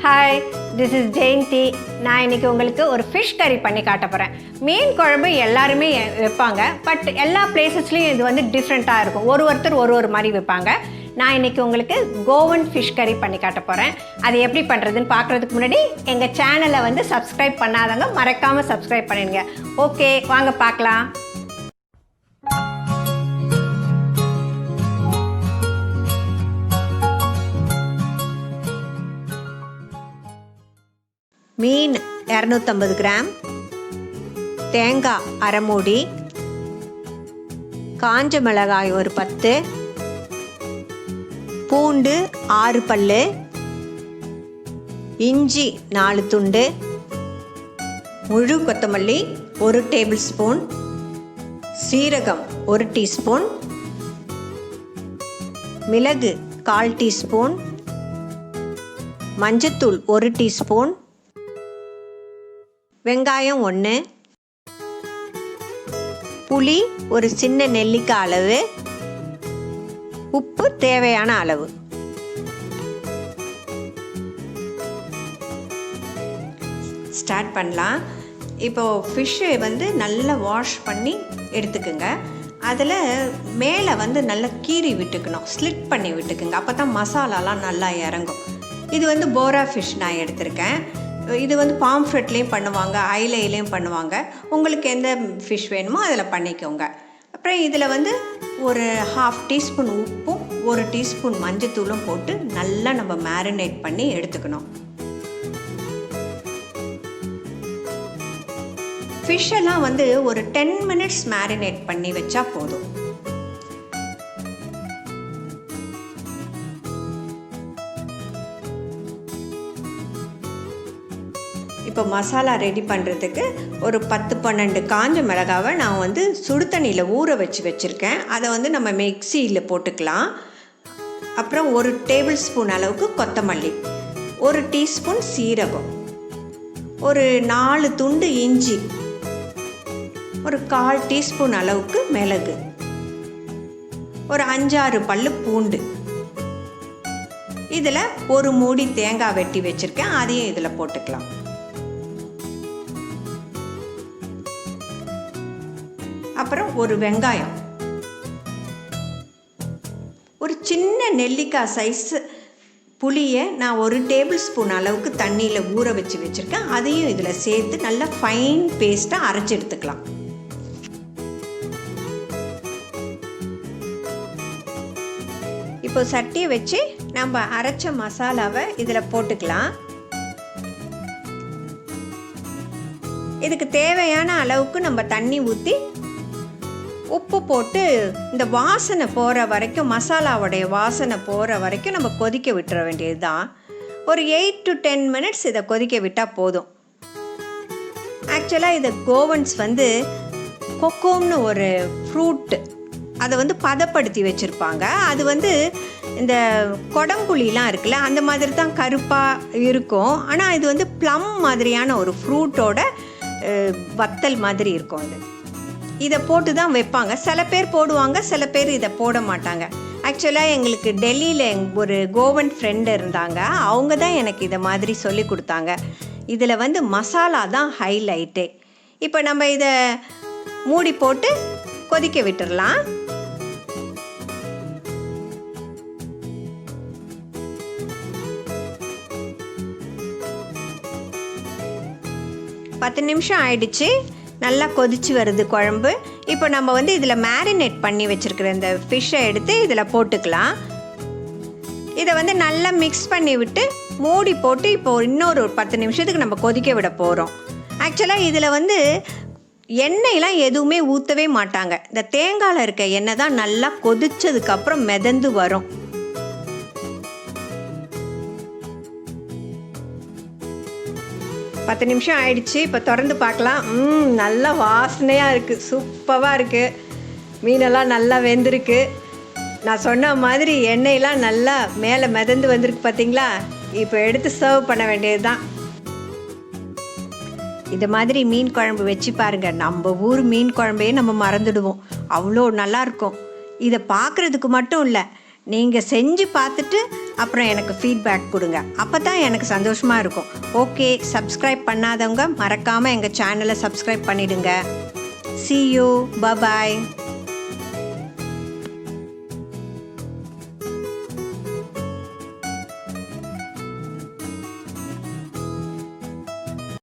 Hi, this is Jayanthi. நான் இன்றைக்கி உங்களுக்கு ஒரு ஃபிஷ் கறி பண்ணி காட்ட போகிறேன். மீன் குழம்பு எல்லாருமே வைப்பாங்க, பட் எல்லா பிளேசஸ்லேயும் இது வந்து டிஃப்ரெண்ட்டாக இருக்கும். ஒருத்தர் ஒரு மாதிரி வைப்பாங்க. நான் இன்றைக்கி உங்களுக்கு கோவன் ஃபிஷ் கறி பண்ணி காட்ட போகிறேன். அது எப்படி பண்ணுறதுன்னு பார்க்குறதுக்கு முன்னாடி எங்கள் சேனலை வந்து சப்ஸ்கிரைப் பண்ணாதவங்க மறக்காமல் சப்ஸ்கிரைப் பண்ணிடுங்க. ஓகே, வாங்க பார்க்கலாம். மீன் 250 கிராம், தேங்காய் அரை மூடி, காஞ்ச மிளகாய் ஒரு 10, பூண்டு 6 பல்லு, இஞ்சி 4 துண்டு, முழு கொத்தமல்லி 1 டேபிள் ஸ்பூன், சீரகம் 1 டீஸ்பூன், மிளகு 1/4 டீஸ்பூன், மஞ்சத்தூள் 1 டீஸ்பூன், வெங்காயம் 1, புளி ஒரு சின்ன நெல்லிக்காய் அளவு, உப்பு தேவையான அளவு. ஸ்டார்ட் பண்ணலாம். இப்போது ஃபிஷ்ஷு வந்து நல்லா வாஷ் பண்ணி எடுத்துக்குங்க. அதில் மேலே வந்து நல்லா கீறி விட்டுக்கணும், ஸ்லிட் பண்ணி விட்டுக்குங்க. அப்போ தான் மசாலாலாம் நல்லா இறங்கும். இது வந்து போரா ஃபிஷ் நான் எடுத்திருக்கேன். இது வந்து பாம்ஃப்ரெட்லேயும் பண்ணுவாங்க, ஐலையிலையும் பண்ணுவாங்க. உங்களுக்கு எந்த ஃபிஷ் வேணுமோ அதில் பண்ணிக்கோங்க. அப்புறம் இதில் வந்து ஒரு 1/2 டீஸ்பூன் உப்பும் 1 டீஸ்பூன் மஞ்சத்தூளும் போட்டு நல்லா நம்ம மேரினேட் பண்ணி எடுத்துக்கணும். ஃபிஷ்ஷெல்லாம் வந்து ஒரு 10 மினிட்ஸ் மேரினேட் பண்ணி வச்சா போதும். இப்போ மசாலா ரெடி பண்ணுறதுக்கு ஒரு 10-12 காஞ்ச மிளகாவை நான் வந்து சுடு தண்ணியில் ஊற வச்சுருக்கேன். அதை வந்து நம்ம மிக்சியில் போட்டுக்கலாம். அப்புறம் 1 டேபிள் ஸ்பூன் அளவுக்கு கொத்தமல்லி, 1 டீஸ்பூன் சீரகம், ஒரு 4 துண்டு இஞ்சி, ஒரு 1/4 டீஸ்பூன் அளவுக்கு மிளகு, ஒரு 5-6 பல்லு பூண்டு. இதில் ஒரு மூடி தேங்காய் வெட்டி வச்சுருக்கேன், அதையும் இதில் போட்டுக்கலாம். அப்புறம் ஒரு வெங்காயம், ஒரு சின்ன நெல்லிக்காய் சைஸ் புளியை நான் 1 டேபிள் ஸ்பூன் அளவுக்கு தண்ணியில் ஊற வச்சுருக்கேன். அதையும் இதில் சேர்த்து நல்லா ஃபைன் பேஸ்ட்டாக அரைச்சி எடுத்துக்கலாம். இப்போ சட்டியை வச்சு நம்ம அரைச்ச மசாலாவை இதில் போட்டுக்கலாம். இதுக்கு தேவையான அளவுக்கு நம்ம தண்ணி ஊற்றி உப்பு போட்டு இந்த வாசனை போகிற வரைக்கும், மசாலாவுடைய வாசனை போகிற வரைக்கும் நம்ம கொதிக்க விட்டுற வேண்டியது தான். ஒரு 8 to 10 மினிட்ஸ் இதை கொதிக்க விட்டால் போதும். ஆக்சுவலாக இது கோவன்ஸ் வந்து கொக்கோம்னு ஒரு ஃப்ரூட்டு, அதை வந்து பதப்படுத்தி வச்சுருப்பாங்க. அது வந்து இந்த கொடம்புளிலாம் இருக்குல்ல, அந்த மாதிரி தான் கருப்பாக இருக்கும். ஆனால் இது வந்து ப்ளம் மாதிரியான ஒரு ஃப்ரூட்டோட வத்தல் மாதிரி இருக்கும். அது இதை போட்டு தான் வைப்பாங்க. சில பேர் போடுவாங்க, சில பேர் இதை போட மாட்டாங்க. ஆக்சுவலாக எங்களுக்கு டெல்லியில் ஒரு கோவன் ஃப்ரெண்டு இருந்தாங்க. அவங்க தான் எனக்கு இதை மாதிரி சொல்லி கொடுத்தாங்க. இதில் வந்து மசாலா தான் ஹைலைட்டே. இப்போ நம்ம இதை மூடி போட்டு கொதிக்க விட்டுடலாம். பத்து நிமிஷம் ஆயிடுச்சு. நல்லா கொதிச்சு வருது குழம்பு. இப்போ நம்ம வந்து இதில் மேரினேட் பண்ணி வச்சுருக்கிற இந்த ஃபிஷ்ஷை எடுத்து இதில் போட்டுக்கலாம். இதை வந்து நல்லா மிக்ஸ் பண்ணி விட்டு மூடி போட்டு இப்போ இன்னொரு 10 நிமிஷத்துக்கு நம்ம கொதிக்க விட போகிறோம். ஆக்சுவலாக இதில் வந்து எண்ணெயெலாம் எதுவுமே ஊற்றவே மாட்டாங்க. இந்த தேங்காயில் இருக்க எண்ணெய் தான் நல்லா கொதிச்சதுக்கப்புறம் மிதந்து வரும். பத்து நிமிஷம் ஆயிடுச்சு. இப்போ திறந்து பார்க்கலாம். நல்லா வாசனையாக இருக்குது, சூப்பராக இருக்குது. மீனெல்லாம் நல்லா வெந்திருக்கு. நான் சொன்ன மாதிரி எண்ணெயெலாம் நல்லா மேலே மிதந்து வந்திருக்கு பார்த்தீங்களா? இப்போ எடுத்து சர்வ் பண்ண வேண்டியது தான். இது மாதிரி மீன் குழம்பு வச்சு பாருங்கள். நம்ம ஊர் மீன் குழம்பையே நம்ம மறந்துடுவோம், அவ்வளோ நல்லாயிருக்கும். இதை பார்க்குறதுக்கு மட்டும் இல்லை, நீங்கள் செஞ்சு பார்த்துட்டு அப்புறம் எனக்கு ஃபீட்பேக் கொடுங்க. அப்போ தான் எனக்கு சந்தோஷமாக இருக்கும். ஓகே, சப்ஸ்கிரைப் பண்ணாதவங்க மறக்காமல் எங்கள் சேனலை சப்ஸ்கிரைப் பண்ணிவிடுங்க. See you. Bye-bye.